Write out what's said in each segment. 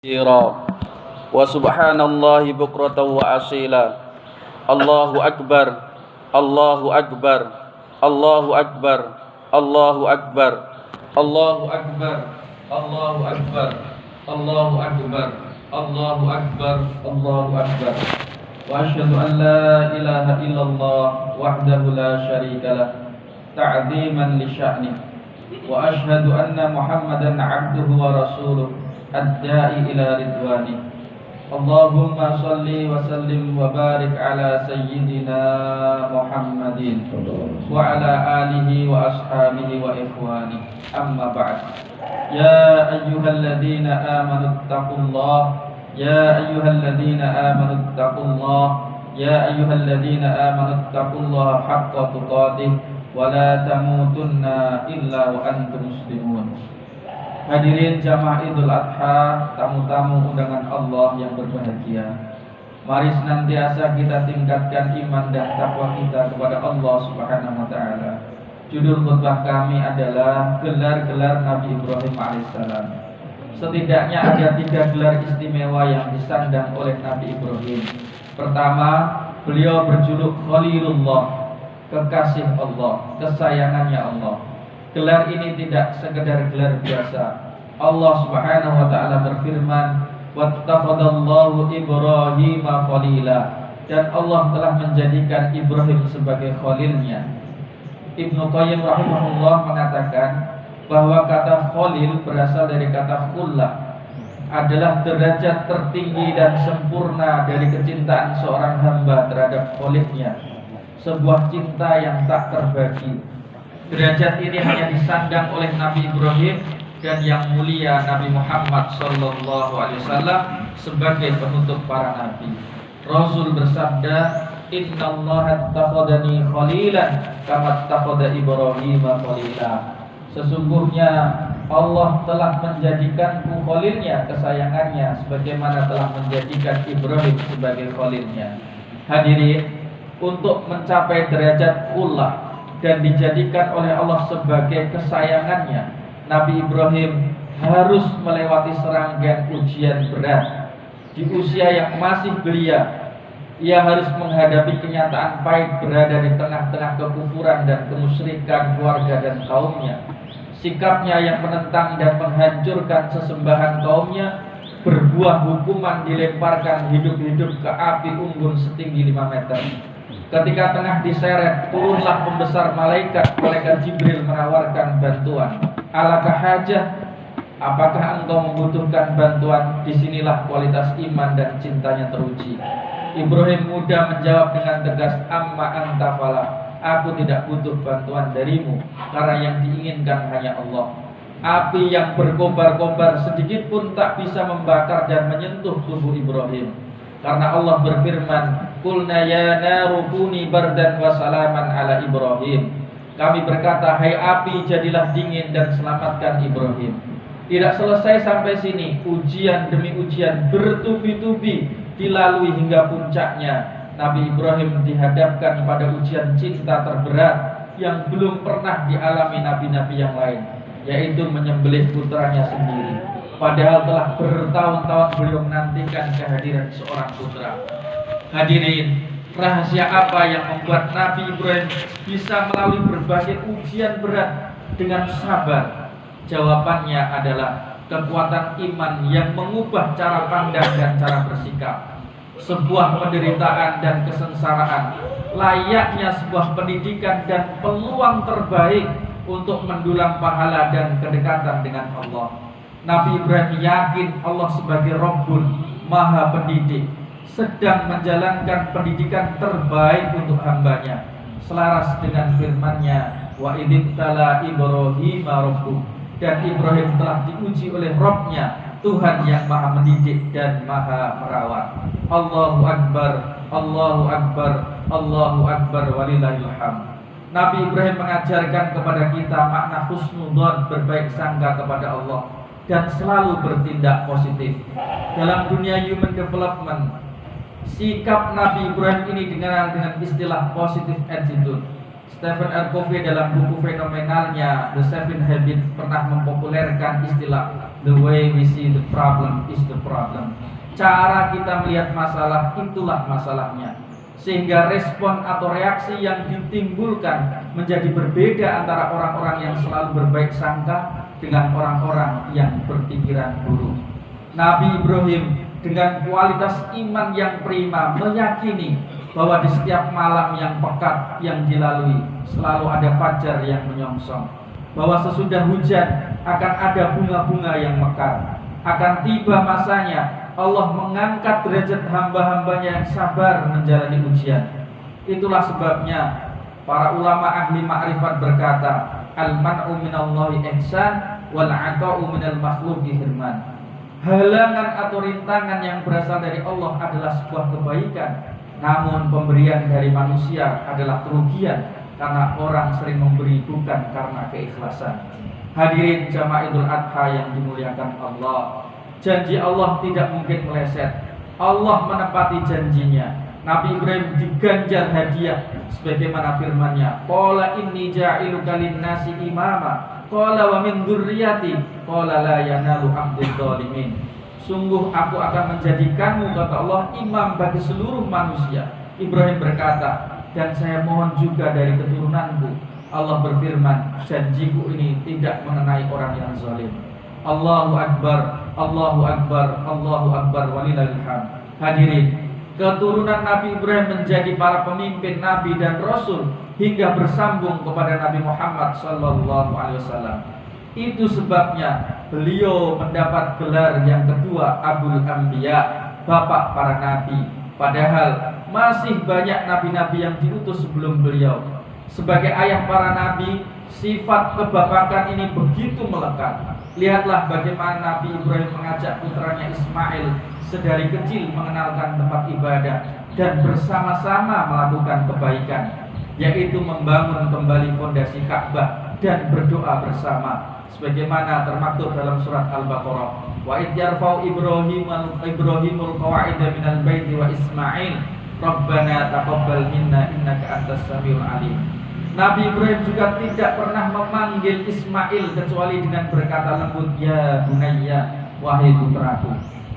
كثيرا وسبحان الله بكرة وأصيلا الله أكبر الله أكبر الله أكبر الله أكبر الله أكبر الله أكبر الله أكبر الله أكبر الله أكبر وأشهد أن لا إله إلا الله وحده لا شريك له تعظيما لشأنه وأشهد أن محمدا عبده ورسوله الداعي إلى رضوانه اللهم صل وسلم وبارك على سيدنا محمد وعلى آله وأصحابه وإخوانه أما بعد يا أيها الذين آمنوا اتقوا الله يا أيها الذين آمنوا اتقوا الله يا أيها الذين آمنوا اتقوا الله حق تقاته ولا تموتن إلا وأنتم مسلمون. Hadirin jamaah Idul Adha, tamu-tamu undangan Allah yang berbahagia. Mari senantiasa kita tingkatkan iman dan takwa kita kepada Allah Subhanahu wa taala. Judul khutbah kami adalah gelar-gelar Nabi Ibrahim alaihissalam. Setidaknya ada 3 gelar istimewa yang disandang oleh Nabi Ibrahim. Pertama, beliau berjuluk Khalilullah, kekasih Allah, kesayangannya Allah. Gelar ini tidak sekedar gelar biasa. Allah Subhanahu wa taala berfirman, "Wattakhadallahu Ibrahima khalila." Dan Allah telah menjadikan Ibrahim sebagai khalilnya. Ibnu Qayyim rahimahullah mengatakan bahwa kata khalil berasal dari kata khullah, adalah derajat tertinggi dan sempurna dari kecintaan seorang hamba terhadap khalilnya, sebuah cinta yang tak terbagi. Derajat ini hanya disandang oleh Nabi Ibrahim dan yang mulia Nabi Muhammad SAW sebagai penutup para nabi. Rasul bersabda, "Innallaha attakhadani khalilan kama attakhadha Ibrahim khalila." Sesungguhnya Allah telah menjadikanku khalilnya, kesayangannya, sebagaimana telah menjadikan Ibrahim sebagai khalilnya. Hadirin, untuk mencapai derajat khullah dan dijadikan oleh Allah sebagai kesayangannya, Nabi Ibrahim harus melewati serangkaian ujian berat. Di usia yang masih belia, ia harus menghadapi kenyataan pahit berada di tengah-tengah kekufuran dan kemusyrikan keluarga dan kaumnya. Sikapnya yang menentang dan menghancurkan sesembahan kaumnya berbuah hukuman dilemparkan hidup-hidup ke api unggun setinggi 5 meter. Ketika tengah diseret, turunlah pembesar malaikat Jibril menawarkan bantuan. Alakah hajah? Apakah engkau membutuhkan bantuan? Disinilah kualitas iman dan cintanya teruji. Ibrahim muda menjawab dengan tegas, "Amma anta fala." Aku tidak butuh bantuan darimu, karena yang diinginkan hanya Allah. Api yang berkobar-kobar sedikit pun tak bisa membakar dan menyentuh tubuh Ibrahim, karena Allah berfirman, "Qulna ya naru kuni bardan wa salaman ala Ibrahim." Kami berkata, "Hai api, jadilah dingin dan selamatkan Ibrahim." Tidak selesai sampai sini, ujian demi ujian bertubi-tubi dilalui hingga puncaknya. Nabi Ibrahim dihadapkan pada ujian cinta terberat yang belum pernah dialami nabi-nabi yang lain, yaitu menyembelih putranya sendiri. Padahal telah bertahun-tahun beliau menantikan kehadiran seorang putra. Hadirin, rahasia apa yang membuat Nabi Ibrahim bisa melalui berbagai ujian berat dengan sabar? Jawabannya adalah kekuatan iman yang mengubah cara pandang dan cara bersikap. Sebuah penderitaan dan kesengsaraan layaknya sebuah pendidikan dan peluang terbaik untuk mendulang pahala dan kedekatan dengan Allah. Nabi Ibrahim yakin Allah sebagai Rabbun, Maha Pendidik, sedang menjalankan pendidikan terbaik untuk hambanya, selaras dengan firman-Nya, "Wa idzibtala Ibrahim rabbuh." Dan Ibrahim telah diuji oleh Rabb-Nya, Tuhan yang Maha Mendidik dan Maha Merawat. Allahu Akbar, Allahu Akbar, Allahu Akbar, walillahil hamd. Nabi Ibrahim mengajarkan kepada kita makna husnudzon, berbaik sangka kepada Allah, dan selalu bertindak positif. Dalam dunia human development, sikap Nabi Ibrahim ini dikenal dengan istilah positive attitude. Stephen R. Covey dalam buku fenomenalnya The Seven Habits pernah mempopulerkan istilah The way we see the problem is the problem. Cara kita melihat masalah itulah masalahnya. Sehingga respon atau reaksi yang ditimbulkan menjadi berbeda antara orang-orang yang selalu berbaik sangka dengan orang-orang yang berpikiran buruk. Nabi Ibrahim dengan kualitas iman yang prima meyakini bahwa di setiap malam yang pekat yang dilalui selalu ada fajar yang menyongsong, bahwa sesudah hujan akan ada bunga-bunga yang mekar, akan tiba masanya Allah mengangkat derajat hamba-hambanya yang sabar menjalani ujian. Itulah sebabnya para ulama ahli ma'rifat berkata, al-man'u minallahi ihsan wal 'ata'u minal makhluqi hirman. Halangan atau rintangan yang berasal dari Allah adalah sebuah kebaikan, namun pemberian dari manusia adalah kerugian karena orang sering memberi bukan karena keikhlasan. Hadirin jamaah Idul Adha yang dimuliakan Allah, janji Allah tidak mungkin meleset. Allah menepati janjinya. Nabi Ibrahim diganjar hadiah sebagaimana firman-Nya, qala inni ja'iluka lin-nasi imama, qala wa min dzurriyyati, qala la yanalu 'abdul zalimin. Sungguh aku akan menjadikanmu, kata Allah, imam bagi seluruh manusia. Ibrahim berkata, dan saya mohon juga dari keturunanku. Allah berfirman, janjiku ini tidak mengenai orang yang zalim. Allahu Akbar, Allahu Akbar, Allahu Akbar, walillahil hamd. Hadirin, keturunan Nabi Ibrahim menjadi para pemimpin Nabi dan Rasul hingga bersambung kepada Nabi Muhammad SAW. Itu sebabnya beliau mendapat gelar yang kedua, Abul Anbiya, bapak para nabi. Padahal masih banyak nabi-nabi yang diutus sebelum beliau. Sebagai ayah para nabi, sifat kebapakan ini begitu melekat. Lihatlah bagaimana Nabi Ibrahim mengajak putranya Ismail sedari kecil mengenalkan tempat ibadah dan bersama-sama melakukan kebaikan, yaitu membangun kembali fondasi Ka'bah dan berdoa bersama sebagaimana termaktub dalam surat Al-Baqarah, wa id yarfa'u Ibrahimul qawa'ida minal baiti wa Ismail rabbana taqabbal minna innaka antas samiul alim. Nabi Ibrahim juga tidak pernah memanggil Ismail kecuali dengan berkata lembut, ya bunayya, wahai putraku.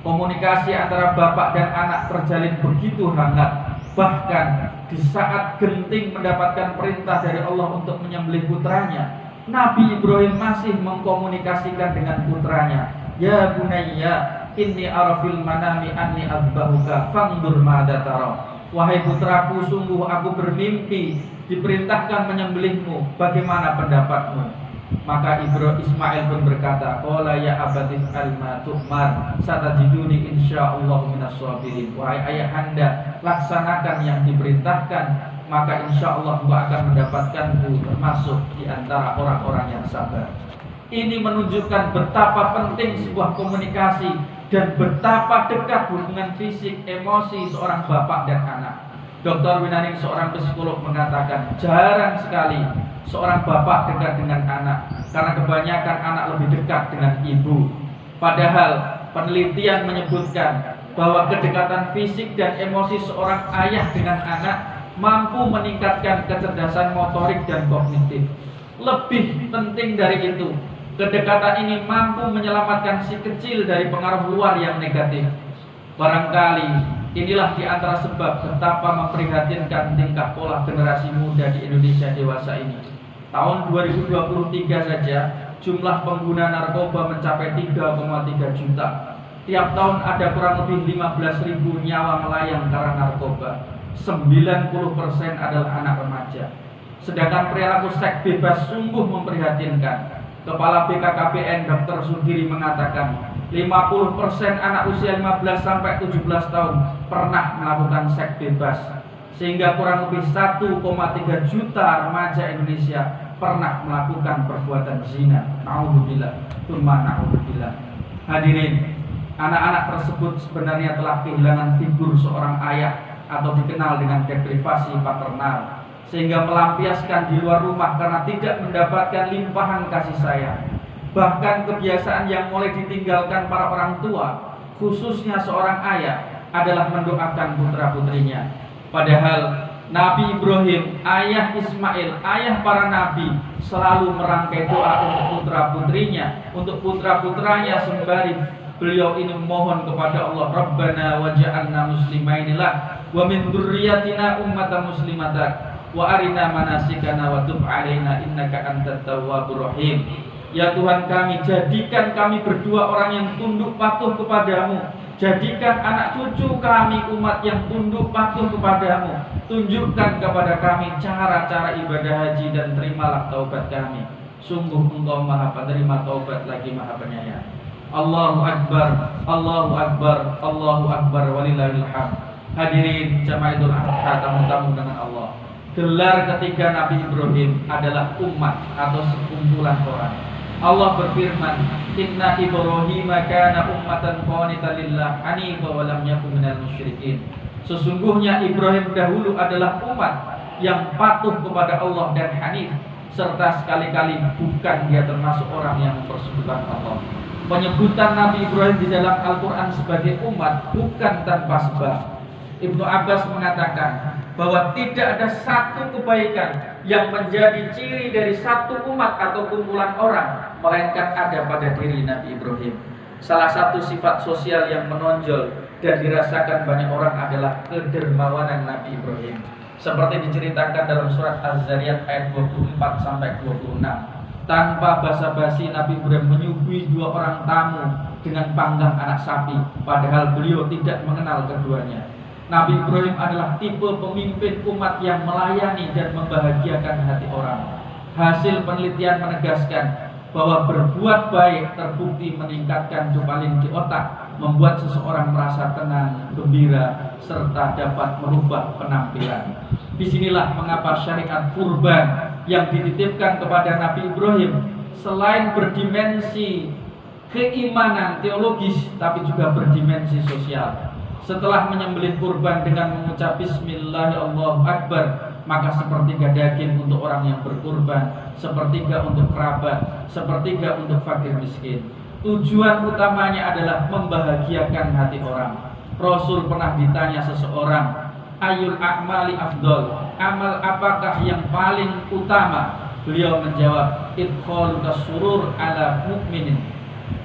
Komunikasi antara bapak dan anak terjalin begitu hangat. Bahkan di saat genting mendapatkan perintah dari Allah untuk menyembelih putranya, Nabi Ibrahim masih mengkomunikasikan dengan putranya, ya bunayya, inni arafil manami anni azbahuka fandur madza tara. Wahai putraku, sungguh aku bermimpi diperintahkan menyembelihmu, bagaimana pendapatmu? Maka Ismail pun berkata, qala ya abatif alma tu'mar satajiduni insyaallah minas sabirin. Wahai ayahanda, laksanakan yang diperintahkan, maka insyaallah engkau akan mendapatkanku termasuk di antara orang-orang yang sabar. Ini menunjukkan betapa penting sebuah komunikasi dan betapa dekat hubungan fisik, emosi seorang bapak dan anak. Dr. Winaning, seorang psikolog, mengatakan jarang sekali seorang bapak dekat dengan anak karena kebanyakan anak lebih dekat dengan ibu. Padahal penelitian menyebutkan bahwa kedekatan fisik dan emosi seorang ayah dengan anak mampu meningkatkan kecerdasan motorik dan kognitif. Lebih penting dari itu, kedekatan ini mampu menyelamatkan si kecil dari pengaruh luar yang negatif. Barangkali inilah di antara sebab betapa memprihatinkan tingkah pola generasi muda di Indonesia dewasa ini. Tahun 2023 saja jumlah pengguna narkoba mencapai 3,3 juta. Tiap tahun ada kurang lebih 15.000 nyawa melayang karena narkoba. 90% adalah anak remaja. Sedangkan perilaku seks bebas sungguh memprihatinkan. Kepala BKKBN Dr. Sugiri mengatakan 50% anak usia 15 sampai 17 tahun pernah melakukan seks bebas, sehingga kurang lebih 1,3 juta remaja Indonesia pernah melakukan perbuatan zina. Na'udzubillah, tsumma na'udzubillah. Hadirin, anak-anak tersebut sebenarnya telah kehilangan figur seorang ayah atau dikenal dengan deprivasi paternal, sehingga melampiaskan di luar rumah karena tidak mendapatkan limpahan kasih sayang. Bahkan kebiasaan yang mulai ditinggalkan para orang tua, khususnya seorang ayah, adalah mendoakan putra-putrinya. Padahal Nabi Ibrahim, ayah Ismail, ayah para nabi, selalu merangkai doa untuk putra-putrinya, untuk putra-putranya, sembari beliau ini memohon kepada Allah, Rabbana waj'alna muslimaini lak wa min dzurriyyatina ummatan muslimatan wa arina manasikana wa tub alaina innaka antat tawwabur rahim. Ya Tuhan kami, jadikan kami berdua orang yang tunduk patuh kepadamu. Jadikan anak cucu kami umat yang tunduk patuh kepadamu. Tunjukkan kepada kami cara-cara ibadah haji dan terimalah taubat kami. Sungguh Engkau Maha Penerima taubat lagi Maha Penyayang. Allahu Akbar, Allahu Akbar, Allahu Akbar, walillahil hamd. Hadirin jamaah Idul Adha, tamu-tamu dengan Allah. Gelar ketiga Nabi Ibrahim adalah umat atau sekumpulan orang. Allah berfirman, Inna Ibrahim kana ummatan qanitan lillah hanifa wa lam yakun minal musyrikin. Sesungguhnya Ibrahim dahulu adalah umat yang patuh kepada Allah dan hanif, serta sekali-kali bukan dia termasuk orang yang mempersekutukan Allah. Penyebutan Nabi Ibrahim di dalam Al-Quran sebagai umat bukan tanpa sebab. Ibnu Abbas mengatakan bahwa tidak ada satu kebaikan yang menjadi ciri dari satu umat atau kumpulan orang, melainkan ada pada diri Nabi Ibrahim. Salah satu sifat sosial yang menonjol dan dirasakan banyak orang adalah kedermawanan Nabi Ibrahim. Seperti diceritakan dalam surat Az-Zariyat ayat 24-26. Tanpa basa-basi Nabi Ibrahim menyuguhi dua orang tamu dengan panggang anak sapi, padahal beliau tidak mengenal keduanya. Nabi Ibrahim adalah tipe pemimpin umat yang melayani dan membahagiakan hati orang. Hasil penelitian menegaskan bahwa berbuat baik terbukti meningkatkan dopamine di otak, membuat seseorang merasa tenang, gembira, serta dapat merubah penampilan. Disinilah mengapa syariat kurban yang dititipkan kepada Nabi Ibrahim selain berdimensi keimanan teologis, tapi juga berdimensi sosial. Setelah menyembelih kurban dengan mengucap Bismillah Allahu Akbar, maka sepertiga daging untuk orang yang berkurban, sepertiga untuk kerabat, sepertiga untuk fakir miskin. Tujuan utamanya adalah membahagiakan hati orang. Rasul pernah ditanya seseorang, Ayul a'mali afdol, amal apakah yang paling utama? Beliau menjawab, idkhaluka surur ala mu'minin,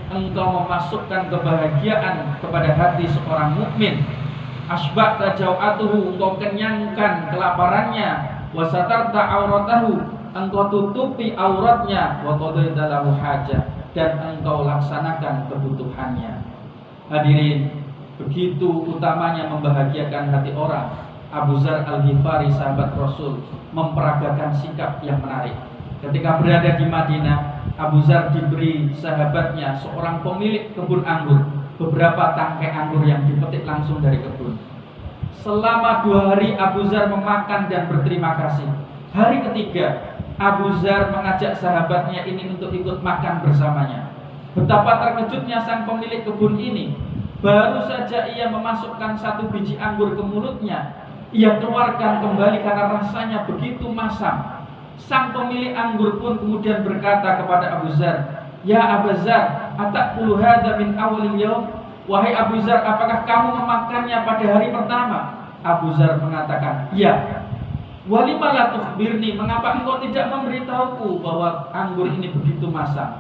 engkau memasukkan kebahagiaan kepada hati seorang mukmin. Asbaqta jau'atuhu, engkau kenyangkan kelaparannya. Wasatarta auratahu, engkau tutupi auratnya. Wa qadaita lahu hajah, dan engkau laksanakan kebutuhannya. Hadirin, begitu utamanya membahagiakan hati orang. Abu Dzar Al-Ghifari, sahabat Rasul, memperagakan sikap yang menarik. Ketika berada di Madinah, Abu Dzar diberi sahabatnya seorang pemilik kebun anggur beberapa tangkai anggur yang dipetik langsung dari kebun. Selama 2 hari Abu Dzar memakan dan berterima kasih. Hari ketiga Abu Dzar mengajak sahabatnya ini untuk ikut makan bersamanya. Betapa terkejutnya sang pemilik kebun ini. Baru saja ia memasukkan 1 biji anggur ke mulutnya, ia keluarkan kembali karena rasanya begitu masam. Sang pemilik anggur pun kemudian berkata kepada Abu Dzar, Ya Abu Dzar, ataqulu hadza min awalil yaum? Wahai Abu Dzar, apakah kamu memakannya pada hari pertama? Abu Dzar mengatakan, ya. Walima la tukhbirni, mengapa engkau tidak memberitahuku bahwa anggur ini begitu masam?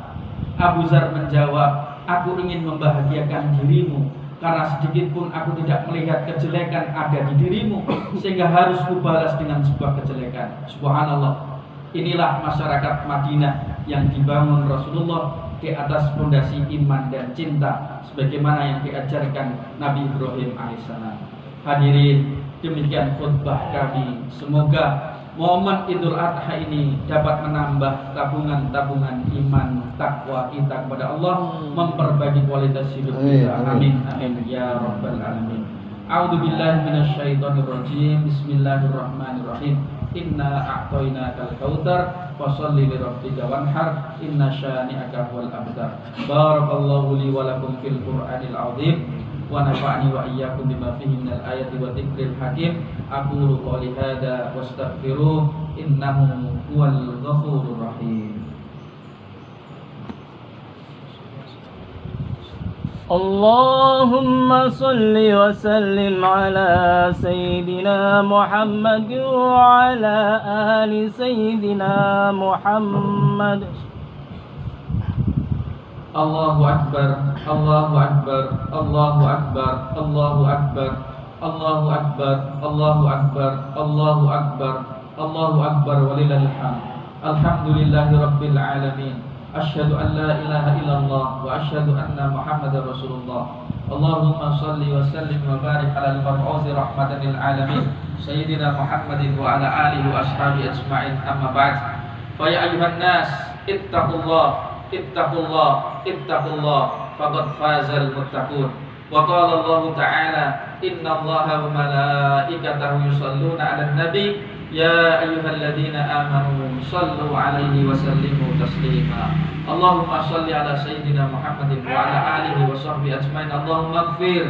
Abu Dzar menjawab, aku ingin membahagiakan dirimu, karena sedikit pun aku tidak melihat kejelekan ada di dirimu, sehingga harus kubalas dengan sebuah kejelekan. Subhanallah. Inilah masyarakat Madinah yang dibangun Rasulullah di atas fondasi iman dan cinta, sebagaimana yang diajarkan Nabi Ibrahim alaihissalam. Hadirin, demikian khutbah kami. Semoga momen Idul Adha ini dapat menambah tabungan-tabungan iman takwa kita kepada Allah, memperbaiki kualitas hidup kita. Amin amin ya rabbal alamin. A'udzu billahi minasyaitonir rajim. Bismillahirrahmanirrahim. Inna a'tainakal kautsar fasholli li rabbika wanhar inna syani'aka huwal abtar. Barakallahu li wa lakum fil Qur'anil azim wa nafa'ani wa iyyakum bima fihi minal ayati wa dzikril hakim. Aqulu qouli hadza wastaghfiruh innahu huwal ghafurur rahim. اللهم صل وسلم على سيدنا محمد وعلى آل سيدنا محمد. Allahu Akbar, Allahu Akbar, Allahu Akbar, Allahu Akbar, Allahu Akbar, Allahu Akbar, Allahu Akbar, Allahu Akbar, walillahil hamd. Alhamdulillahi Rabbil Alamin. Asyhadu an la ilaha illallah wa asyhadu anna Muhammadar Rasulullah. Allahumma salli wa sallim wa barik ala al-mab'uthi rahmatan lil alamin Sayyidina Muhammadin wa ala alihi wa ashabihi ajma'in, amma ba'd. Fa ya ayyuhan nas, ittaqullah, ittaqullah, ittaqullah, faqad fazal muttaqun. Wa qala Allah ta'ala, innallaha wa malaikatahu yusalluna 'alan nabi ya ayyuhalladzina amanu sallu 'alaihi wa sallimu taslima. Allahumma salli ala sayyidina Muhammadin wa ala alihi wa sahbihi ajmain. Allahumma ighfir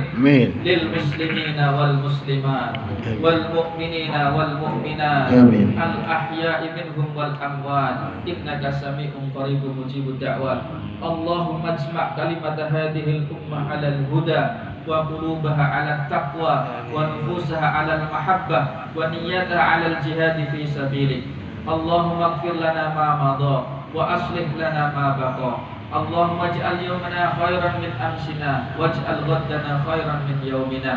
lil muslimina wal muslimat wal mu'minina wal mu'minat al ahya'i minhum wal amwat innaka sami'un qaribun mujibud da'wat. Allahumma ijma' kalimata hadhil ummah 'alal huda wa qulubaha 'alat taqwa wa nufusaha 'alal mahabbah wa niyyataha 'alal jihad fi sabilik. Allahumma ighfir lana ma madha wa aslih lana ma baqa. Allahumma ij'al yawmana khairan min amsina waj'al ghaddana khairan min yawmina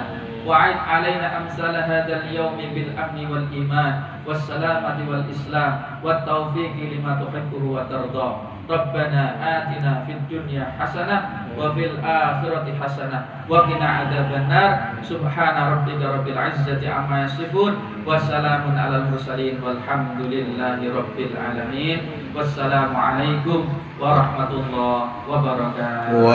wa'id 'alaina amsala hadzal yawmi bil amni wal iman was salamati wal islam wat taufiqi lima tuhibbu wa tarda. Rabbana atina fid dunya hasanah wa fil akhirati hasanah wa qina adzabannar. Subhana rabbika rabbil izzati amma yasifun wa salamun alal mursalin walhamdulillahi rabbil alamin. Wassalamu alaikum warahmatullahi wabarakatuh.